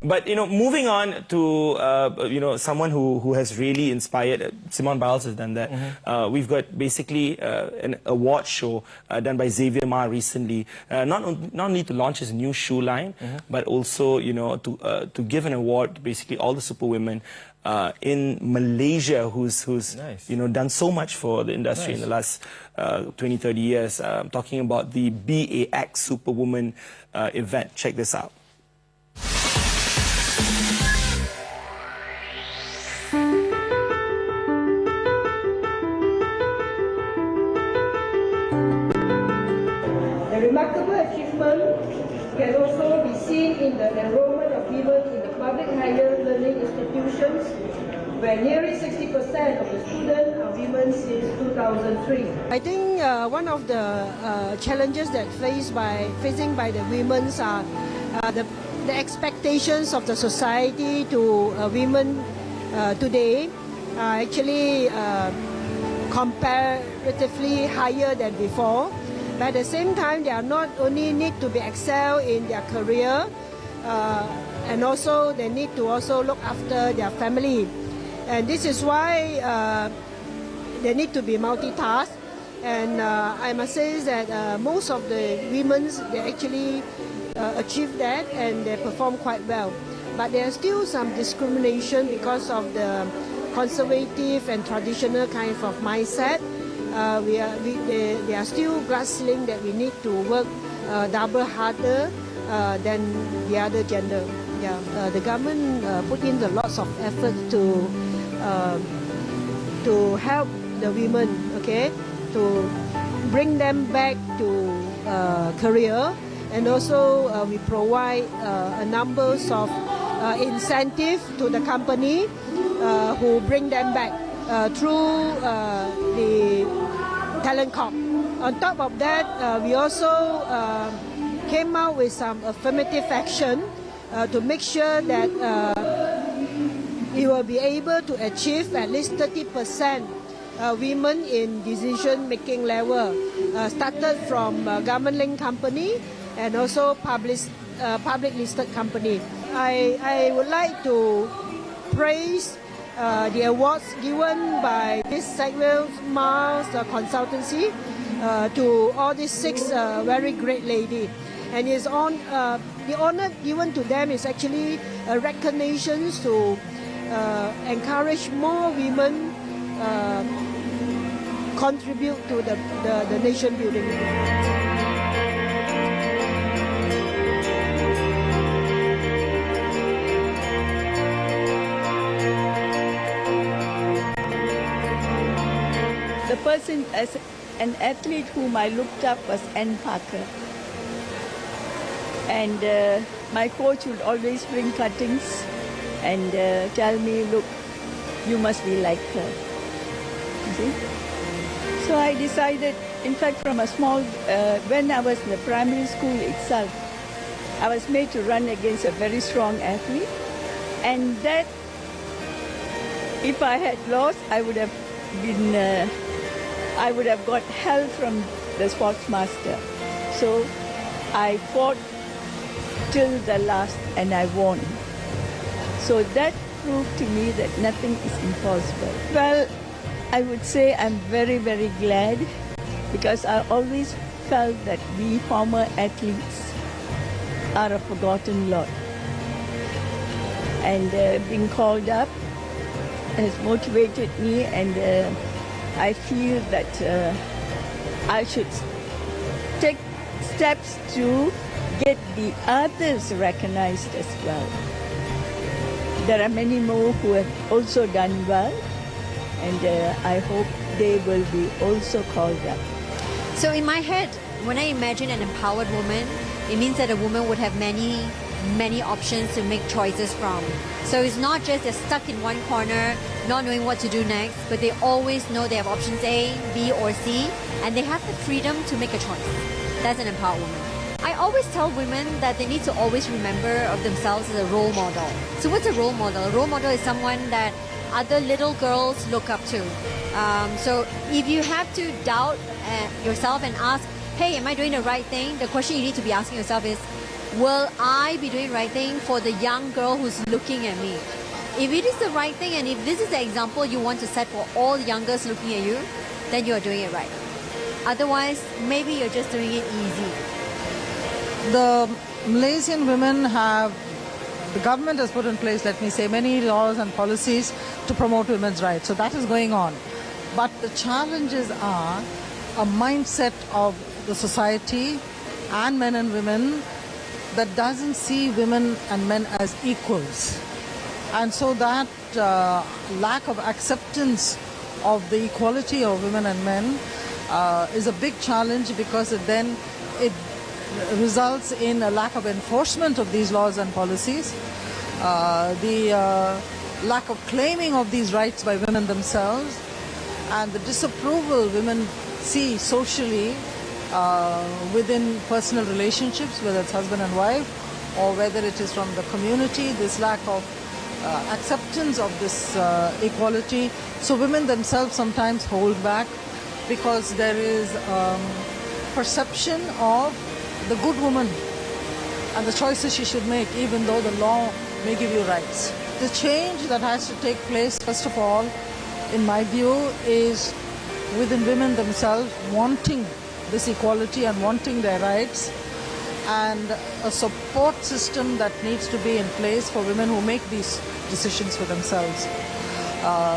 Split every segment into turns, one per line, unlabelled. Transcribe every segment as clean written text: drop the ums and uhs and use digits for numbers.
But, moving on to, someone who has really inspired, Simone Biles has done that. We've got basically an award show done by Xavier Mah recently, not only to launch his new shoe line, but also, to give an award to basically all the superwomen in Malaysia who's
nice.
Done so much for the industry in the last 20, 30 years. Talking about the BAX Superwoman event. Check this out.
The remarkable achievement can also be seen in the enrollment of women in the public higher learning institutions, where nearly 60% of the students are women since 2003.
I think one of the challenges that facing by the women are the expectations of the society to women today are actually comparatively higher than before. But at the same time, they are not only need to be excel in their career, and also they need to also look after their family. And this is why they need to be multitask. And I must say that most of the women, they actually achieve that and they perform quite well. But there is still some discrimination because of the conservative and traditional kind of mindset. They are still grasping that we need to work double harder than the other gender. Yeah, the government put in a lots of effort to help the women, okay, to bring them back to career, and also we provide a numbers of incentive to the company who bring them back through the talent corp. On top of that, we also came out with some affirmative action to make sure that we will be able to achieve at least 30% women in decision-making level, started from government-linked company and also public-listed company. I would like to praise the awards given by this Xavier Mah Consultancy to all these 6 very great ladies. And it's the honor given to them is actually a recognition to encourage more women contribute to the nation building.
The person, as an athlete whom I looked up, was Ann Parker. And my coach would always bring cuttings and tell me, look, you must be like her. You see? So I decided, in fact, from a small, when I was in the primary school itself, I was made to run against a very strong athlete. And that, if I had lost, I would have been, I would have got help from the sports master. So I fought till the last and I won. So that proved to me that nothing is impossible. Well, I would say I'm very, very glad because I always felt that we former athletes are a forgotten lot. And being called up has motivated me, and I feel that I should take steps to get the others recognized as well. There are many more who have also done well, and I hope they will be also called up.
So in my head, when I imagine an empowered woman, it means that a woman would have many options to make choices from. So it's not just they're stuck in one corner, not knowing what to do next, but they always know they have options A, B, or C, and they have the freedom to make a choice. That's an empowered woman. I always tell women that they need to always remember of themselves as a role model. So what's a role model? A role model is someone that other little girls look up to. So if you have to doubt yourself and ask, hey, am I doing the right thing? The question you need to be asking yourself is, will I be doing right thing for the young girl who's looking at me? If it is the right thing, and if this is the example you want to set for all young girls looking at you, then you are doing it right. Otherwise, maybe you're just doing it easy.
The Malaysian women have, the government has put in place, let me say, many laws and policies to promote women's rights. So that is going on. But the challenges are a mindset of the society and men and women that doesn't see women and men as equals. And so that lack of acceptance of the equality of women and men is a big challenge, because it results in a lack of enforcement of these laws and policies, the lack of claiming of these rights by women themselves, and the disapproval women see socially within personal relationships, whether it's husband and wife or whether it is from the community, this lack of acceptance of this equality. So women themselves sometimes hold back because there is perception of the good woman and the choices she should make, even though the law may give you rights. The change that has to take place, first of all, in my view, is within women themselves wanting this equality and wanting their rights, and a support system that needs to be in place for women who make these decisions for themselves,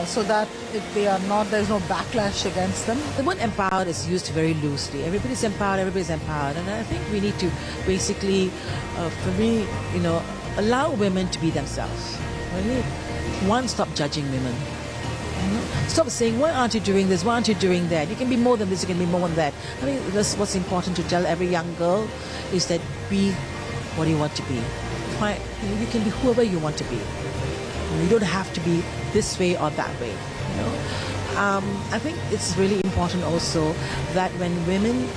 so that there's no backlash against them.
The word empowered is used very loosely. Everybody's empowered, and I think we need to basically, for me, allow women to be themselves. Really, one, stop judging women. Stop saying, why aren't you doing this, why aren't you doing that? You can be more than this, you can be more than that. I think that's what's important to tell every young girl, is that be what you want to be. You can be whoever you want to be. You don't have to be this way or that way. I think it's really important also that when women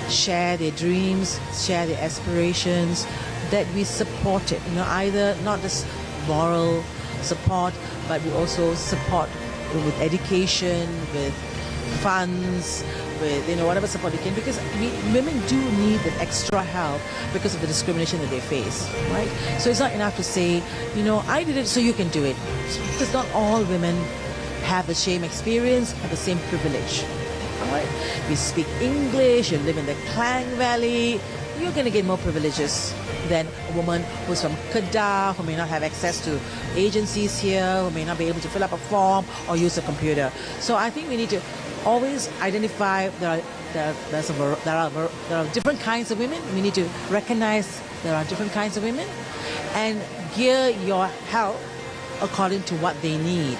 share their dreams, share their aspirations, that we support it. Either not just moral support, but we also support with education, with funds, with whatever support you can, because women do need that extra help because of the discrimination that they face, right? So it's not enough to say, I did it so you can do it, because not all women have the same experience, have the same privilege. Right? You speak English, you live in the Klang Valley, you're going to get more privileges than a woman who's from Kedah, who may not have access to agencies here, who may not be able to fill up a form or use a computer. So I think we need to always identify there are different kinds of women. We need to recognize there are different kinds of women and gear your help according to what they need.